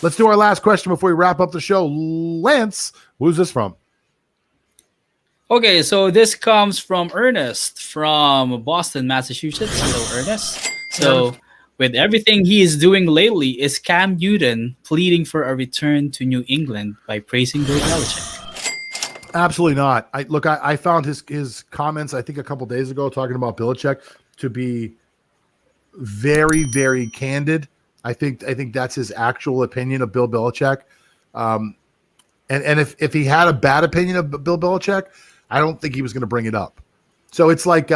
Let's do our last question before we wrap up the show. Lance, who's this from? Okay, so this comes from Ernest from Boston, Massachusetts. Hello, Ernest. So, with everything he is doing lately, is Cam Newton pleading for a return to New England by praising Bill Belichick? Absolutely not. I found his comments, I think a couple days ago, talking about Belichick to be very, very candid. I think that's his actual opinion of Bill Belichick. And if he had a bad opinion of Bill Belichick, I don't think he was going to bring it up. So it's like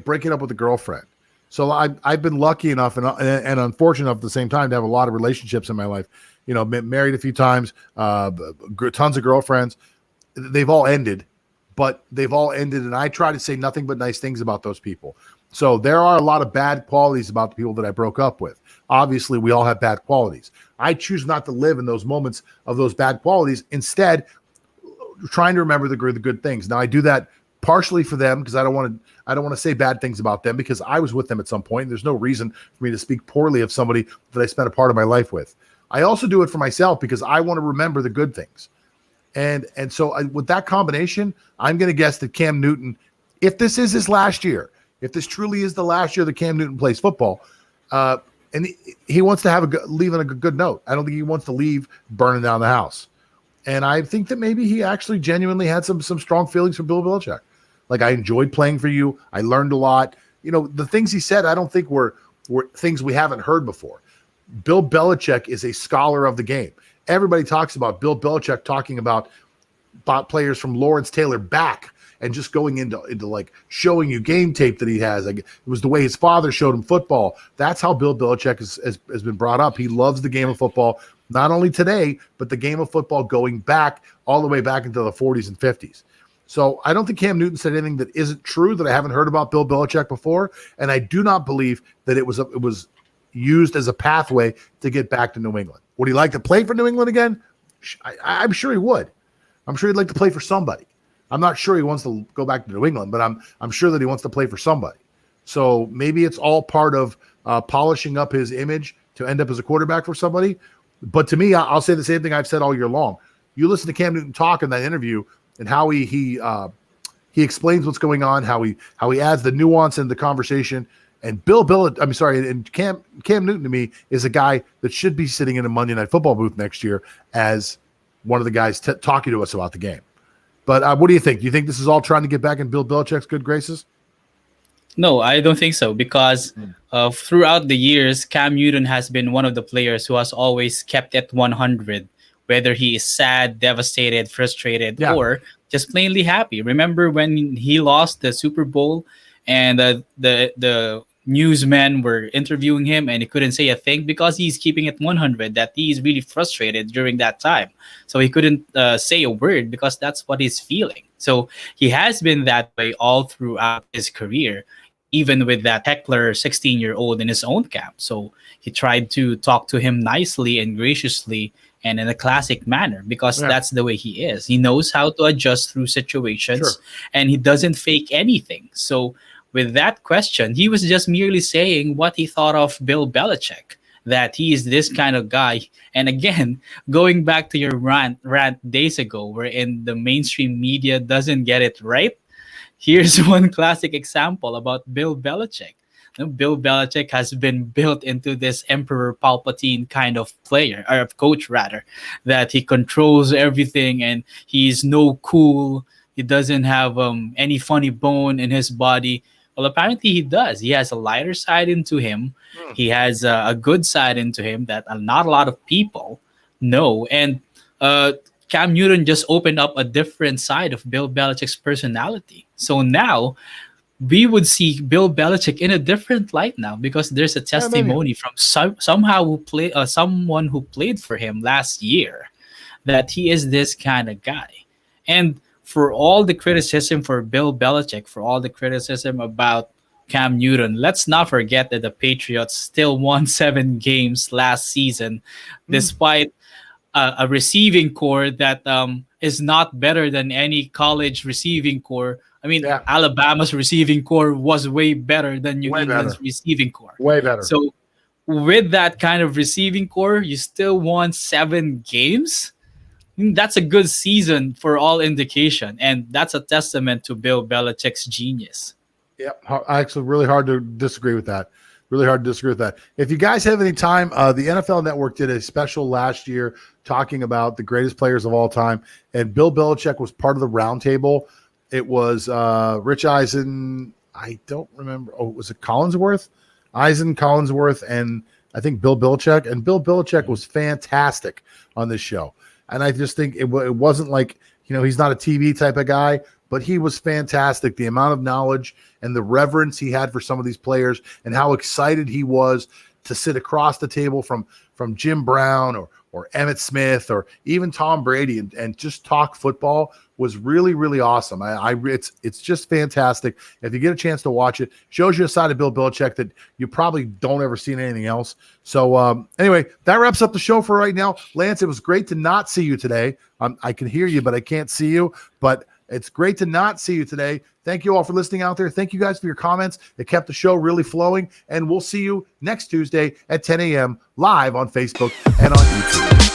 breaking up with a girlfriend. So I've been lucky enough and unfortunate enough at the same time to have a lot of relationships in my life. You know, married a few times, tons of girlfriends. They've all ended, and I try to say nothing but nice things about those people. So there are a lot of bad qualities about the people that I broke up with. Obviously, we all have bad qualities. I choose not to live in those moments of those bad qualities. Instead, trying to remember the good things. Now, I do that partially for them because I don't want to say bad things about them because I was with them at some point. There's no reason for me to speak poorly of somebody that I spent a part of my life with. I also do it for myself because I want to remember the good things. And so with that combination, I'm going to guess that Cam Newton, if this is his last year, if this truly is the last year that Cam Newton plays football, and he wants to leave on a good note. I don't think he wants to leave burning down the house. And I think that maybe he actually genuinely had some strong feelings for Bill Belichick. Like, I enjoyed playing for you. I learned a lot. You know, the things he said, I don't think were things we haven't heard before. Bill Belichick is a scholar of the game. Everybody talks about Bill Belichick talking about players from Lawrence Taylor back and just going into like showing you game tape that he has. Like, it was the way his father showed him football. That's how Bill Belichick has been brought up. He loves the game of football, not only today, but the game of football going back all the way back into the 40s and 50s. So I don't think Cam Newton said anything that isn't true that I haven't heard about Bill Belichick before, and I do not believe that it was used as a pathway to get back to New England. Would he like to play for New England again? I'm sure he would. I'm sure he'd like to play for somebody. I'm not sure he wants to go back to New England, but I'm sure that he wants to play for somebody. So maybe it's all part of polishing up his image to end up as a quarterback for somebody. But to me, I'll say the same thing I've said all year long. You listen to Cam Newton talk in that interview and how he explains what's going on, how he adds the nuance in the conversation. And Cam Newton to me is a guy that should be sitting in a Monday Night Football booth next year as one of the guys talking to us about the game. But what do you think? Do you think this is all trying to get back in Bill Belichick's good graces? No, I don't think so because throughout the years, Cam Newton has been one of the players who has always kept it 100, whether he is sad, devastated, frustrated, or just plainly happy. Remember when he lost the Super Bowl and the newsmen were interviewing him and he couldn't say a thing because he's keeping it 100, that he's really frustrated during that time. So he couldn't say a word because that's what he's feeling. So he has been that way all throughout his career, even with that heckler 16-year-old in his own camp. So he tried to talk to him nicely and graciously and in a classic manner because that's the way he is. He knows how to adjust through situations and he doesn't fake anything. So with that question, he was just merely saying what he thought of Bill Belichick, that he is this kind of guy. And again, going back to your rant days ago, wherein the mainstream media doesn't get it right, here's one classic example about Bill Belichick. Bill Belichick has been built into this Emperor Palpatine kind of player, or coach rather, that he controls everything and he's no cool. He doesn't have any funny bone in his body. Well, apparently he does. He has a lighter side into him. He has a good side into him that not a lot of people know. And Cam Newton just opened up a different side of Bill Belichick's personality. So now we would see Bill Belichick in a different light now because there's a testimony from someone who played for him last year that he is this kind of guy. And for all the criticism for Bill Belichick, for all the criticism about Cam Newton, let's not forget that the Patriots still won 7 games last season, despite a receiving core that is not better than any college receiving core. I mean, Alabama's receiving core was way better than New England's receiving core. Way better. So with that kind of receiving core, you still won 7 games. That's a good season for all indication, and that's a testament to Bill Belichick's genius. Yeah, actually, really hard to disagree with that. Really hard to disagree with that. If you guys have any time, the NFL Network did a special last year talking about the greatest players of all time, and Bill Belichick was part of the roundtable. It was Rich Eisen. I don't remember. Oh, was it Collinsworth? Eisen, Collinsworth, and I think Bill Belichick. And Bill Belichick was fantastic on this show. And I just think it wasn't like, he's not a TV type of guy, but he was fantastic. The amount of knowledge and the reverence he had for some of these players and how excited he was to sit across the table from Jim Brown or Emmitt Smith or even Tom Brady and just talk football was really, really awesome. It's just fantastic. If you get a chance to watch it, shows you a side of Bill Belichick that you probably don't ever see in anything else. So anyway, that wraps up the show for right now. Lance, it was great to not see you today. I can hear you, but I can't see you. But it's great to not see you today. Thank you all for listening out there. Thank you guys for your comments. It kept the show really flowing. And we'll see you next Tuesday at 10 a.m. live on Facebook and on YouTube.